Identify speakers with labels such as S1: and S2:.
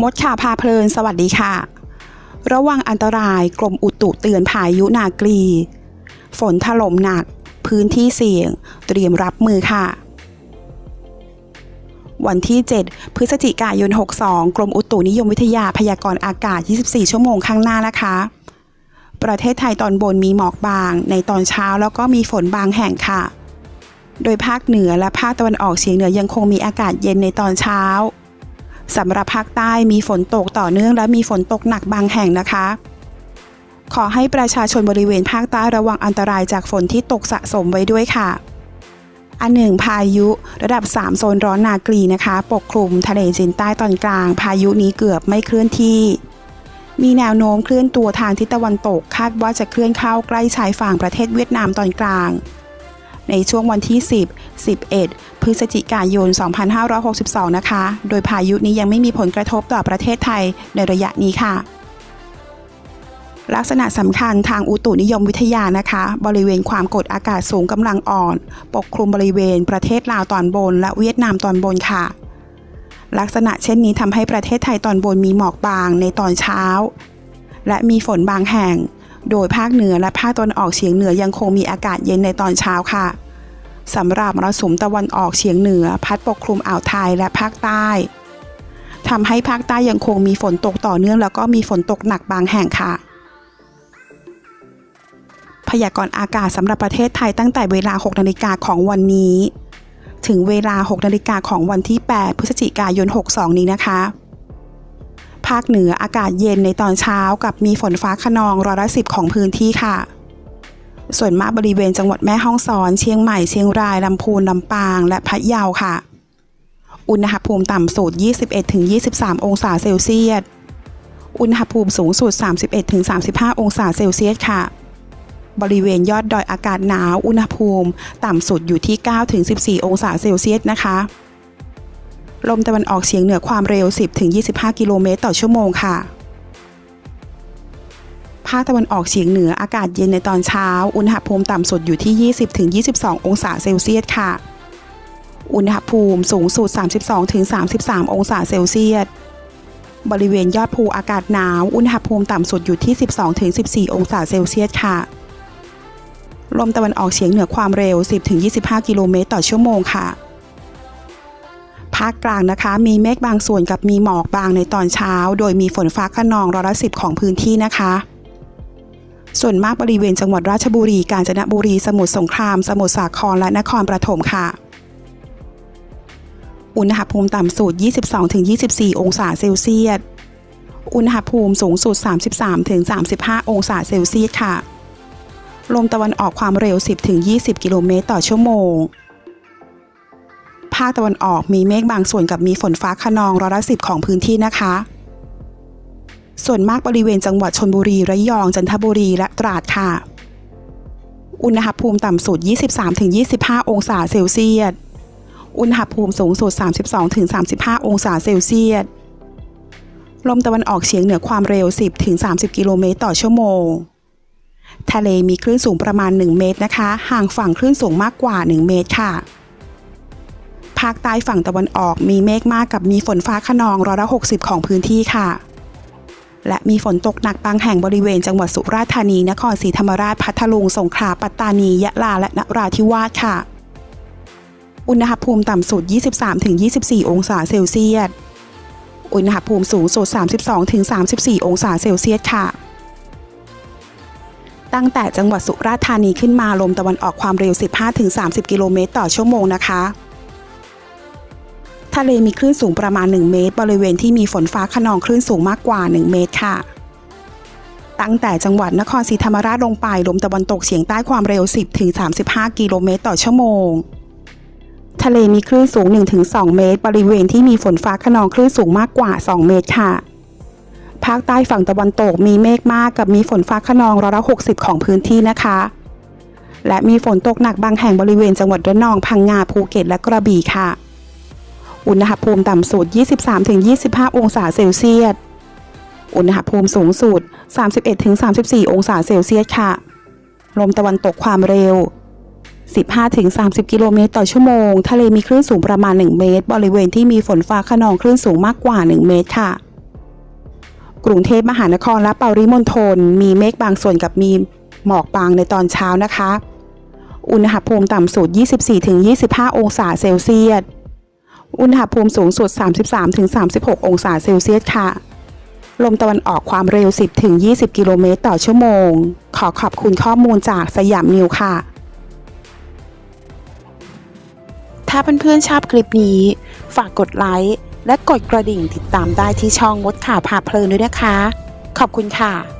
S1: มดข่าวพาเพลินสวัสดีค่ะระวังอันตรายกรมอุตุเตือนพายุนากรีฝนถล่มหนักพื้นที่เสี่ยงเตรียมรับมือค่ะวันที่ 7 พฤศจิกายน 62 กรมอุตุนิยมวิทยาพยากรณ์อากาศ 24 ชั่วโมงข้างหน้านะคะประเทศไทยตอนบนมีหมอกบางในตอนเช้าแล้วก็มีฝนบางแห่งค่ะโดยภาคเหนือและภาคตะวันออกเฉียงเหนือยังคงมีอากาศเย็นในตอนเช้าสำหรับภาคใต้มีฝนตกต่อเนื่องและมีฝนตกหนักบางแห่งนะคะขอให้ประชาชนบริเวณภาคใต้ระวังอันตรายจากฝนที่ตกสะสมไว้ด้วยค่ะอันหนึ่งพายุระดับ 3 โซนร้อนนากรีนะคะปกคลุมทะเลจีนใต้ตอนกลางพายุนี้เกือบไม่เคลื่อนที่มีแนวโน้มเคลื่อนตัวทางทิศตะวันตกคาดว่าจะเคลื่อนเข้าใกล้ชายฝั่งประเทศเวียดนามตอนกลางในช่วงวันที่ 10-11 พฤศจิกายน 2562 นะคะโดยพายุนี้ยังไม่มีผลกระทบต่อประเทศไทยในระยะนี้ค่ะลักษณะสำคัญทางอุตุนิยมวิทยานะคะบริเวณความกดอากาศสูงกำลังอ่อนปกคลุมบริเวณประเทศลาวตอนบนและเวียดนามตอนบนค่ะลักษณะเช่นนี้ทำให้ประเทศไทยตอนบนมีหมอกบางในตอนเช้าและมีฝนบางแห่งโดยภาคเหนือและภาคตะวันออกเฉียงเหนือยังคงมีอากาศเย็นในตอนเช้าค่ะสำหรับมรสุมตะวันออกเฉียงเหนือพัดปกคลุมอ่าวไทยและภาคใต้ทำให้ภาคใต้ยังคงมีฝนตกต่อเนื่องแล้วก็มีฝนตกหนักบางแห่งค่ะพยากรณ์อากาศสำหรับประเทศไทยตั้งแต่เวลา 6 นาฬิกาของวันนี้ถึงเวลา 6 นาฬิกาของวันที่ 8 พฤศจิกายน 62 นี้นะคะภาคเหนืออากาศเย็นในตอนเช้ากับมีฝนฟ้าคะนอง10%ของพื้นที่ค่ะส่วนมากบริเวณจังหวัดแม่ฮ่องสอนเชียงใหม่เชียงรายลำพูนลำปางและพะเยาค่ะอุณหภูมิต่ำสุด 21-23 องศาเซลเซียสอุณหภูมิสูงสุด 31-35 องศาเซลเซียสค่ะบริเวณยอดดอยอากาศหนาวอุณหภูมิต่ำสุดอยู่ที่ 9-14 องศาเซลเซียสนะคะลมตะวันออกเฉียงเหนือความเร็ว 10-25 กิโลเมตรต่อชั่วโมงค่ะภาคตะวันออกเฉียงเหนืออากาศเย็นในตอนเช้าอุณหภูมิต่ำสุดอยู่ที่ 20-22 องศาเซลเซียสค่ะอุณหภูมิสูงสุด 32-33 องศาเซลเซียสบริเวณยอดภูอากาศหนาวอุณหภูมิต่ำสุดอยู่ที่ 12-14 องศาเซลเซียสค่ะลมตะวันออกเฉียงเหนือความเร็ว 10-25 กิโลเมตรต่อชั่วโมงค่ะภาคกลางนะคะมีเมฆบางส่วนกับมีหมอกบางในตอนเช้าโดยมีฝนฟ้าคะนอง10%ของพื้นที่นะคะส่วนมากบริเวณจังหวัดราชบุรีกาญจนบุรีสมุทรสงครามสมุทรสาครและนครปฐมค่ะอุณหภูมิต่ำสุด 22-24 องศาเซลเซียสอุณหภูมิสูงสุด 33-35 องศาเซลเซียสค่ะลมตะวันออกความเร็ว 10-20 กิโลเมตรต่อชั่วโมงภาคตะวันออกมีเมฆบางส่วนกับมีฝนฟ้าคะนอง10%ของพื้นที่นะคะส่วนมากบริเวณจังหวัดชลบุรีระยองจันทบุรีและตราดค่ะอุณหภูมิต่ำสุด 23-25 องศาเซลเซียสอุณหภูมิสูงสุด 32-35 องศาเซลเซียสลมตะวันออกเฉียงเหนือความเร็ว 10-30 กิโลเมตรต่อชั่วโมงทะเลมีคลื่นสูงประมาณ1 เมตรนะคะห่างฝั่งคลื่นสูงมากกว่า1 เมตรค่ะภาคใต้ฝั่งตะวันออกมีเมฆมากกับมีฝนฟ้าคะนอง60%ของพื้นที่ค่ะและมีฝนตกหนักบางแห่งบริเวณจังหวัดสุราษฎร์ธานีนครศรีธรรมราชพัทลุงสงขลาปัตตานียะลาและนราธิวาสค่ะอุณหภูมิต่ำสุด 23-24 องศาเซลเซียสอุณหภูมิสูงสุด 32-34 องศาเซลเซียสค่ะตั้งแต่จังหวัดสุราษฎร์ธานีขึ้นมาลมตะวันออกความเร็ว 15-30 กิโลเมตรต่อชั่วโมงนะคะทะเลมีคลื่นสูงประมาณ1 เมตรบริเวณที่มีฝนฟ้าคะนองคลื่นสูงมากกว่า1 เมตรค่ะตั้งแต่จังหวัดนครศรีธรรมราชลงไปลมตะวันตกเฉียงใต้ความเร็ว 10-35 กิโลเมตรต่อชั่วโมงทะเลมีคลื่นสูง 1-2 เมตรบริเวณที่มีฝนฟ้าคะนองคลื่นสูงมากกว่า2 เมตรค่ะภาคใต้ฝั่งตะวันตกมีเมฆมากกับมีฝนฟ้าคะนอง60%ของพื้นที่นะคะและมีฝนตกหนักบางแห่งบริเวณจังหวัดระนองพังงาภูเก็ตและกระบี่ค่ะอุณหภูมิต่ำสุด 23-25 องศาเซลเซียสอุณหภูมิสูงสุด 31-34 องศาเซลเซียสค่ะลมตะวันตกความเร็ว 15-30 กิโลเมตรต่อชั่วโมงทะเลมีคลื่นสูงประมาณ1 เมตรบริเวณที่มีฝนฟ้าคะนองคลื่นสูงมากกว่า1 เมตรค่ะ กรุงเทพมหานครและปริมณฑลมีเมฆบางส่วนกับมีหมอกบางในตอนเช้านะคะ อุณหภูมิต่ำสุด 24-25 องศาเซลเซียส อุณหภูมิสูงสุด 33-36 องศาเซลเซียสค่ะ ลมตะวันออกความเร็ว 10-20 กิโลเมตรต่อชั่วโมง ขอขอบคุณข้อมูลจากสยามนิวค่ะ ถ้าเพื่อนๆชอบคลิปนี้ฝากกดไลค์และกดกระดิ่งติดตามได้ที่ช่องมดข่าวพาเพลินด้วยนะคะ ขอบคุณค่ะ